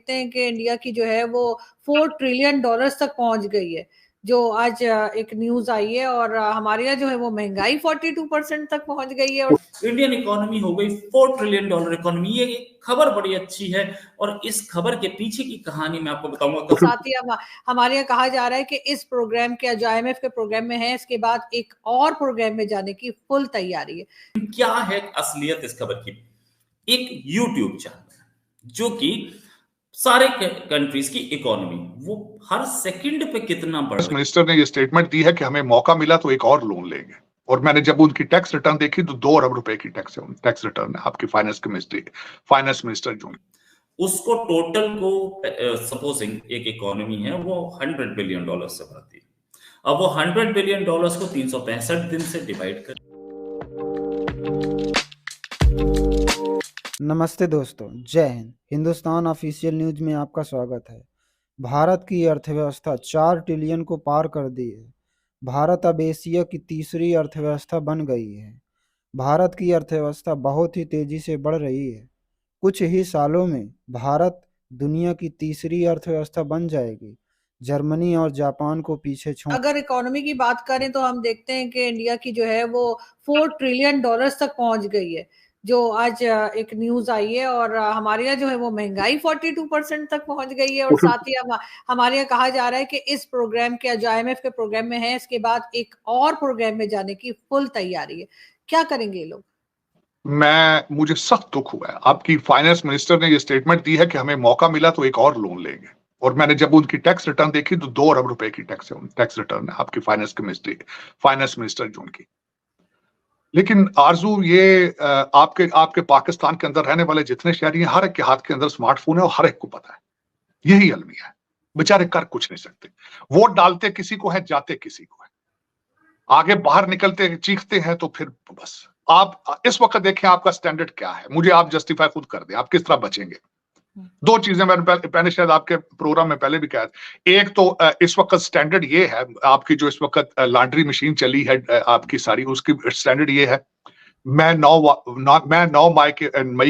देखते हैं कि इंडिया की जो है वो $4 ट्रिलियन तक पहुंच गई है, जो आज एक न्यूज आई है। और हमारे यहाँ जो है वो महंगाई 42% तक पहुंच गई है। और इंडियन इकोनॉमी हो गई $4 ट्रिलियन इकोनॉमी। ये खबर बड़ी अच्छी है और इस खबर के पीछे की कहानी मैं आपको बताऊंगा। साथ ही हमारे यहाँ कहा जा रहा है कि इस प्रोग्राम के जो IMF के प्रोग्राम में है, इसके बाद एक और प्रोग्राम में जाने की फुल तैयारी है। क्या है असलियत इस खबर की? एक यूट्यूब चैनल जो कि सारे कंट्रीज की इकोनॉमी वो हर सेकंड पे कितना बढ़ रही है। मिनिस्टर ने ये स्टेटमेंट दी है कि हमें मौका मिला तो एक और लोन लेंगे, और मैंने जब उनकी टैक्स रिटर्न देखी तो 2 अरब रुपए की टैक्स रिटर्न है आपकी फाइनेंस मिनिस्टर जो उसको टोटल को सपोजिंग एक इकोनॉमी है वो $100 बिलियन से बढ़ती है। अब वो $100 बिलियन को 365 दिन से डिवाइड कर। नमस्ते दोस्तों, जय हिंद। हिंदुस्तान ऑफिशियल न्यूज में आपका स्वागत है। भारत की अर्थव्यवस्था 4 ट्रिलियन को पार कर दी है। भारत अब एशिया की तीसरी अर्थव्यवस्था बन गई है। भारत की अर्थव्यवस्था बहुत ही तेजी से बढ़ रही है। कुछ ही सालों में भारत दुनिया की तीसरी अर्थव्यवस्था बन जाएगी, जर्मनी और जापान को पीछे छोड़। अगर इकोनॉमी की बात करें तो हम देखते हैं कि इंडिया की जो है वो $4 ट्रिलियन तक पहुंच गई है, जो आज एक न्यूज आई है। और हमारे यहाँ जो है वो महंगाई 42% तक पहुंच गई है। और साथ ही हमारे यहाँ कहा जा रहा है कि इस प्रोग्राम के जो IMF के प्रोग्राम में है, इसके बाद एक और प्रोग्राम में जाने की फुल तैयारी है। क्या करेंगे ये लोग? मुझे सख्त दुख हुआ है। आपकी फाइनेंस मिनिस्टर ने ये स्टेटमेंट दी है कि हमें मौका मिला तो एक और लोन लेंगे, और मैंने जब उनकी टैक्स रिटर्न देखी तो 2 अरब रुपए की टैक्स रिटर्न है आपकी फाइनेंस मिनिस्टर जो उनकी। लेकिन आरजू ये आपके पाकिस्तान के अंदर रहने वाले जितने शहरी हैं, हर एक के हाथ के अंदर स्मार्टफोन है और हर एक को पता है यही अलमिया है। बेचारे कर कुछ नहीं सकते। वोट डालते किसी को है, जाते किसी को है, आगे बाहर निकलते चीखते हैं तो फिर बस। आप इस वक्त देखें आपका स्टैंडर्ड क्या है, मुझे आप जस्टिफाई खुद कर दें, आप किस तरह बचेंगे। 2 चीजें मैंने पहले शायद आपके प्रोग्राम में पहले भी कहा। एक तो इस वक्त स्टैंडर्ड ये है, आपकी जो इस वक्त लॉन्ड्री मशीन चली है आपकी सारी, उसकी स्टैंडर्ड ये है, मैं 9 मई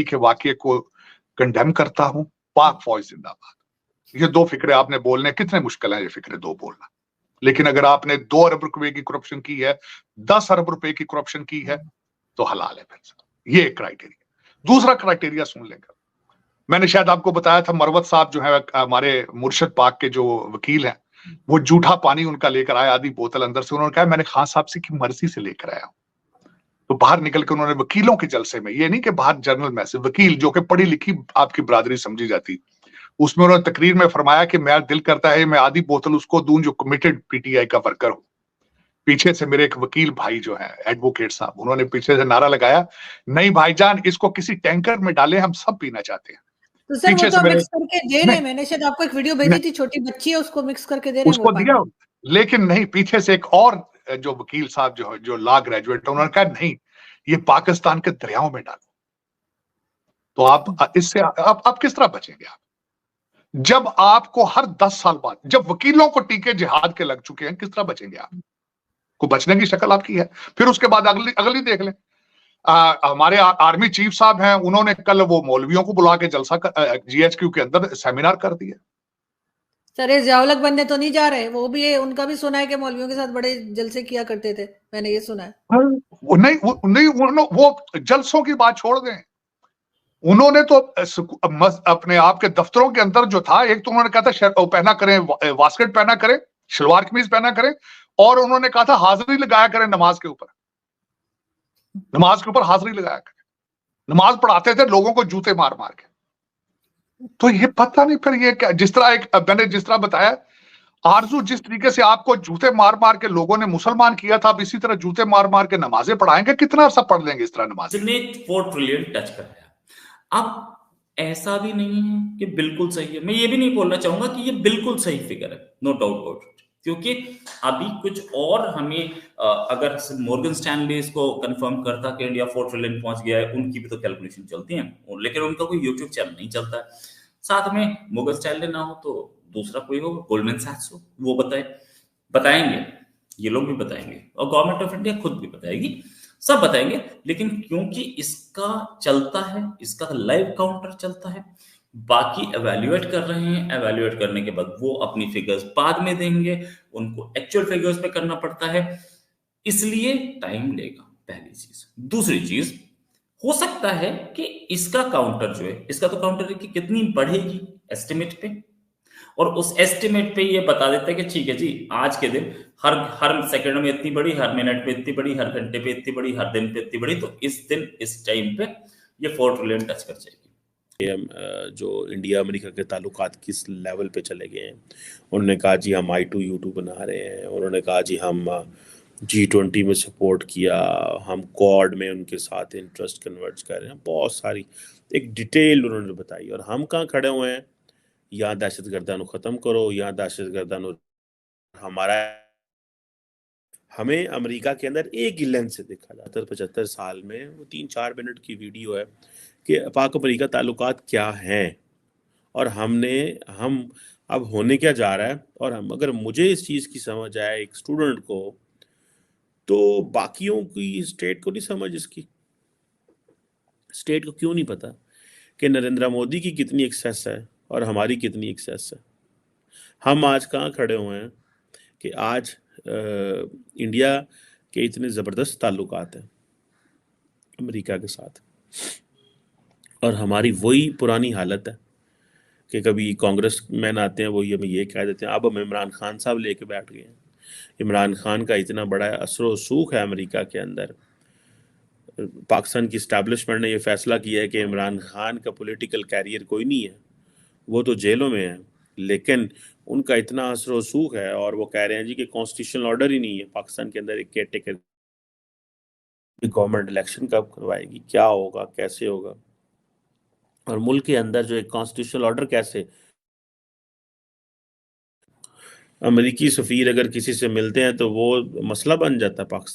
के वाकये को कंडेम करता हूं। पाक फौज जिंदाबाद। ये 2 फिक्रे आपने बोलने, कितने मुश्किल है ये फिक्रे 2 बोलना। लेकिन अगर आपने 2 अरब रुपए की करप्शन की है, 10 अरब रुपए की करप्शन की है तो हलाल है फिर। ये क्राइटेरिया। दूसरा क्राइटेरिया सुन लेंगे। मैंने शायद आपको बताया था, मरवत साहब जो है हमारे मुर्शद पाक के जो वकील हैं, वो जूठा पानी उनका लेकर आया आधी बोतल अंदर से। उन्होंने कहा मैंने खान साहब से की मर्जी से लेकर आया हूं। तो बाहर निकल के उन्होंने वकीलों के जलसे में, ये नहीं कि बाहर जर्नल मैसेज, वकील जो कि पढ़ी लिखी आपकी बरादरी समझी जाती, उसमें उन्होंने तकरीर में फरमाया कि मेरा दिल करता है मैं आधी बोतल उसको दूं जो कमिटेड PTI का वर्कर हो। पीछे से मेरे एक वकील भाई जो है एडवोकेट साहब, उन्होंने पीछे से नारा लगाया, नहीं भाईजान इसको किसी टैंकर में डालें, हम सब पीना चाहते हैं। तो सर वो तो मिक्स करके दे रहे हैं। मैंने शायद आपको एक वीडियो भेजी थी, छोटी बच्ची है उसको मिक्स करके दे रहे हैं, उसको दिया। लेकिन नहीं, पीछे से एक और जो वकील साहब जो लॉ ग्रेजुएट, उन्होंने कहा नहीं ये पाकिस्तान के दरियाओं में डालो। तो आप इससे आप किस तरह बचेंगे? आप जब आपको हर 10 साल बाद, जब वकीलों को टीके जिहाद के लग चुके हैं, किस तरह बचेंगे आप? को बचने की शक्ल आपकी है। फिर उसके बाद अगली देख लें। हमारे आर्मी चीफ साहब हैं, उन्होंने कल वो मौलवियों को बुला के जलसा GHQ के अंदर सेमिनार कर दिया। सर ये जियाउल बंदे तो नहीं जा रहे? वो भी उनका भी सुना है कि मौलवियों के साथ बड़े जलसे किया करते थे, मैंने ये सुना है। वो जलसों की बात छोड़ दें। उन्होंने तो अपने आपके दफ्तरों के अंदर जो था, एक तो उन्होंने कहा था पहना करें, वास्केट पहना करें, शलवार कमीज पहना करें, और उन्होंने कहा था हाजिरी लगाया करें नमाज के ऊपर हाजिरी लगाया करें। नमाज पढ़ाते थे लोगों को जूते मार मार के। तो ये पता नहीं फिर ये क्या, जिस तरह मैंने जिस तरह बताया आरजू, जिस तरीके से आपको जूते मार मार के लोगों ने मुसलमान किया था, अब इसी तरह जूते मार मार के नमाजें पढ़ाएंगे। कितना अर्सा पढ़ लेंगे इस तरह नमाज? 4 ट्रिलियन टच कर रहा है। अब ऐसा भी नहीं है कि बिल्कुल सही है। मैं ये भी नहीं बोलना चाहूंगा कि ये बिल्कुल सही फिगर है, नो डाउट अबाउट इट, क्योंकि अभी कुछ और हमें अगर मॉर्गन स्टैनली इसको कंफर्म करता कि इंडिया 4 ट्रिलियन पहुंच गया है, उनकी भी तो कैलकुलेशन चलती है, लेकिन उनका कोई यूट्यूब चैनल नहीं चलता है। साथ में मॉर्गन स्टैनली ना हो तो दूसरा कोई हो, गोल्डमैन सैक्स हो, वो बताएंगे, ये लोग भी बताएंगे, और गवर्नमेंट ऑफ इंडिया खुद भी बताएगी, सब बताएंगे। लेकिन क्योंकि इसका चलता है, इसका लाइव काउंटर चलता है, बाकी एवेल्युएट कर रहे हैं, एवेल्युएट करने के बाद वो अपनी फिगर्स बाद में देंगे, उनको एक्चुअल फिगर्स पे करना पड़ता है, इसलिए टाइम लेगा, पहली चीज। दूसरी चीज, हो सकता है कि इसका काउंटर जो है, इसका तो काउंटर है कि कितनी बढ़ेगी एस्टिमेट पे, और उस एस्टिमेट पे ये बता देता है कि ठीक है जी, आज के दिन हर सेकंड में इतनी बड़ी, हर मिनट में इतनी बड़ी, हर घंटे पे इतनी बड़ी, हर दिन पे इतनी बड़ी, तो इस दिन इस टाइम पे ये 4 ट्रिलियन टच कर जाएगी। जो इंडिया अमेरिका के ताल्लुकात किस लेवल पे चले गए हैं। उन्होंने कहा जी हम I2U2 बना रहे हैं, उन्होंने कहा जी हम G20 में सपोर्ट किया, हम क्वाड में उनके साथ इंटरेस्ट कन्वर्ट कर रहे हैं, बहुत सारी एक डिटेल उन्होंने बताई। और हम कहाँ खड़े हुए हैं, यहाँ दहशतगर्दान को ख़त्म करो, यहाँ दहशतगर्दान हमारा, हमें अमेरिका के अंदर एक ही लेंस से देखा जाता है। 75 साल में वो 3-4 मिनट की वीडियो है कि पाक अमेरिका ताल्लुकात क्या हैं और हम अब होने क्या जा रहा है। और हम, अगर मुझे इस चीज़ की समझ आए एक स्टूडेंट को, तो बाकियों की स्टेट को नहीं समझ। इसकी स्टेट को क्यों नहीं पता कि नरेंद्र मोदी की कितनी एक्सेस है और हमारी कितनी एक्सेस है। हम आज कहाँ खड़े हुए हैं कि आज इंडिया के इतने ज़बरदस्त ताल्लुकात हैं अमेरिका के साथ, और हमारी वही पुरानी हालत है कि कभी कांग्रेस मैन आते हैं, वो हमें ये कह देते हैं। अब हम इमरान खान साहब लेके बैठ गए हैं। इमरान खान का इतना बड़ा असर सूख है अमेरिका के अंदर। पाकिस्तान की इस्टेब्लिशमेंट ने ये फैसला किया है कि इमरान खान का पॉलिटिकल कैरियर कोई नहीं है, वो तो जेलों में है, लेकिन उनका इतना असर वसूख है। और वो कह रहे हैं जी कि कॉन्स्टिट्यूशनल ऑर्डर ही नहीं है पाकिस्तान के अंदर, एक केयरटेकर गवर्नमेंट इलेक्शन कब करवाएगी, क्या होगा, कैसे होगा, और मुल्क के अंदर जो एक कॉन्स्टिट्यूशनल ऑर्डर कैसे। अमेरिकी सफीर अगर किसी से मिलते हैं तो वो मसला बन जाता है पाकिस्तान।